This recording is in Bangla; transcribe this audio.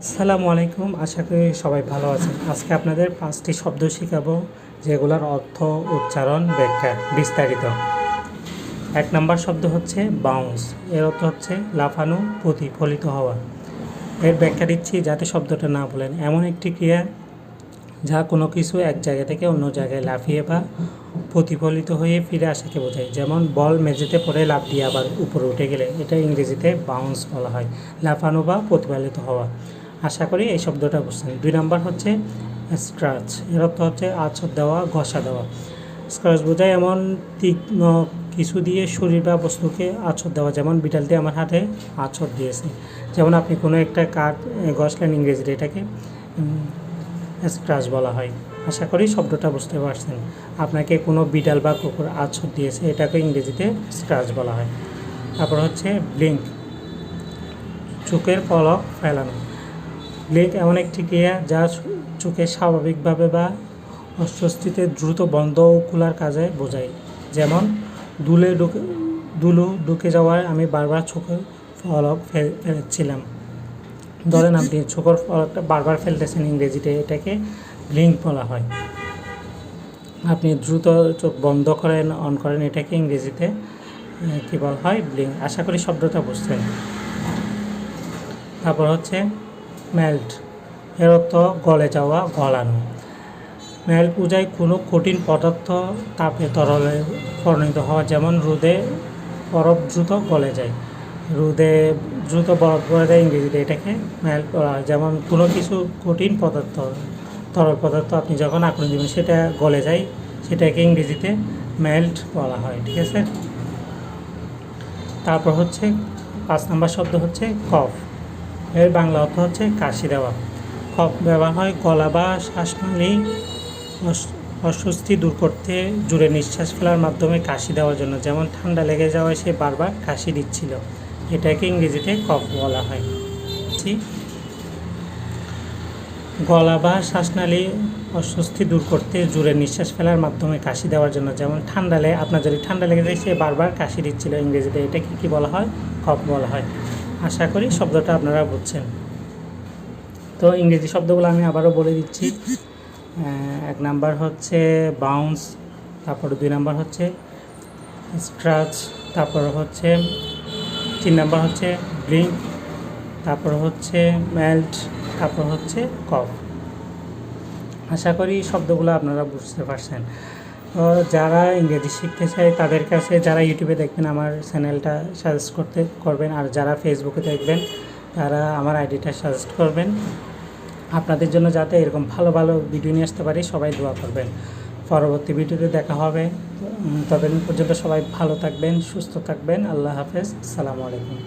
আসসালামু আলাইকুম। আশা করি সবাই ভালো আছেন। আজকে আপনাদের 5টি শব্দ শেখাবো যেগুলোর অর্থ, উচ্চারণ, ব্যাখ্যা বিস্তারিত। 1 নম্বর শব্দ হচ্ছে বাউন্স। এর অর্থ হচ্ছে লাফানো, প্রতিফলিত হওয়া। এর ব্যাখ্যা দিচ্ছি যাতে শব্দটা না বলেন। এমন একটি ক্রিয়া যা কোনো কিছু এক জায়গা থেকে অন্য জায়গায় লাফিয়ে বা প্রতিফলিত হয়ে ফিরে আসাকে বোঝায়। যেমন বল মেঝেতে পড়ে লাফ দিয়ে আবার উপরে উঠে গেলে এটা ইংরেজিতে বাউন্স বলা হয়। লাফানো বা প্রতিফলিত হওয়া। আশা করি এই শব্দটা বুঝছেন। 2 নম্বর হচ্ছে স্ক্র্যাচ। এর অর্থ হচ্ছে আঁচড় দেওয়া, ঘষা দেওয়া। স্ক্র্যাচ বোঝায় এমন তীক্ষ্ণ কিছু দিয়ে শরীর বা বস্তুকে আঁচড় দেওয়া। যেমন বিড়াল দিয়ে আমার হাতে আঁচড় দিয়েছে। যেমন আপনি কোনো একটা কাঠ ঘষলেন, ইংরেজিতে এটাকে স্ক্র্যাচ বলা হয়। আশা করি শব্দটা বুঝতে পারছেন। আপনাকে কোনো বিড়াল বা কুকুর আঁচড় দিয়েছে, এটাকে ইংরেজিতে স্ক্র্যাচ বলা হয়। তারপর হচ্ছে ব্লিঙ্ক, চোখের পলক ফেলানো। ব্লিঙ্ক এমন একটি ক্রিয়া যা চোখে স্বাভাবিকভাবে বা অস্বস্তিতে দ্রুত বন্ধ ও খোলার কাজে বোঝায়। যেমন ধুলো ঢুকে যাওয়ায় আমি বারবার চোখের পলক ফেলেছিলাম। ধরেন আপনি চোখের পলকটা বারবার ফেলতেছেন, ইংরেজিতে এটাকে ব্লিঙ্ক বলা হয়। আপনি দ্রুত চোখ বন্ধ করেন, অন করেন, এটাকে ইংরেজিতে কী বলা হয়? ব্লিঙ্ক। আশা করি শব্দটা বুঝছেন। তারপর হচ্ছে মেল্ট। এর অর্থ গলে যাওয়া, গলানো। মেল্ট বোঝায় কোনো কঠিন পদার্থ তাপে তরলে পরিণত হওয়া। যেমন রোদে বরফ দ্রুত গলে যায়। রোদে দ্রুত বরফ গলে যায়, ইংরেজিতে এটাকে মেল্ট বলা হয়। যেমন কোনো কিছু কঠিন পদার্থ, তরল পদার্থ আপনি যখন আগুনে দিবেন সেটা গলে যায়, সেটাকে ইংরেজিতে মেল্ট বলা হয়। ঠিক আছে। তারপর হচ্ছে 5 নম্বর শব্দ হচ্ছে কফ। এর বাংলা অর্থ হচ্ছে কাশি দেওয়া। কফ ব্যবহার হয় গলা বা শ্বাসনালী অস্বস্তি দূর করতে, জোরে নিঃশ্বাস ফেলার মাধ্যমে কাশি দেওয়ার জন্য। যেমন ঠান্ডা লেগে যাওয়ায় সে বারবার কাশি দিচ্ছিল, এটাকে ইংরেজিতে কফ বলা হয়। ঠিক, গলা বা শ্বাসনালী অস্বস্তি দূর করতে জোরে নিঃশ্বাস ফেলার মাধ্যমে কাশি দেওয়ার জন্য। যেমন আপনার যদি ঠান্ডা লেগে যায়, সে বারবার কাশি দিচ্ছিল, ইংরেজিতে এটাকে কী বলা হয়? কফ বলা হয়। আশা করি শব্দটা আপনারা বুঝছেন। তো ইংরেজি শব্দগুলো আমি আবারও বলে দিচ্ছি। 1 নাম্বার হচ্ছে বাউন্স, তারপর 2 নাম্বার হচ্ছে স্ক্র্যাচ, তারপর হচ্ছে 3 নাম্বার হচ্ছে ব্লিঙ্ক, তারপর হচ্ছে মেল্ট, তারপর হচ্ছে কফ। আশা করি শব্দগুলো আপনারা বুঝতে পারছেন। তো যারা ইংরেজি শিখতে চায় তাদের কাছে, যারা ইউটিউবে দেখবেন আমার চ্যানেলটা সাজেস্ট করবেন, আর যারা ফেসবুকে দেখবেন তারা আমার আইডিটা সাজেস্ট করবেন। আপনাদের জন্য যাতে এরকম ভালো ভালো ভিডিও নিয়ে আসতে পারি, সবাই দোয়া করবেন। পরবর্তী ভিডিওতে দেখা হবে। ততদিন পর্যন্ত সবাই ভালো থাকবেন, সুস্থ থাকবেন। আল্লাহ হাফেজ। আসসালামু আলাইকুম।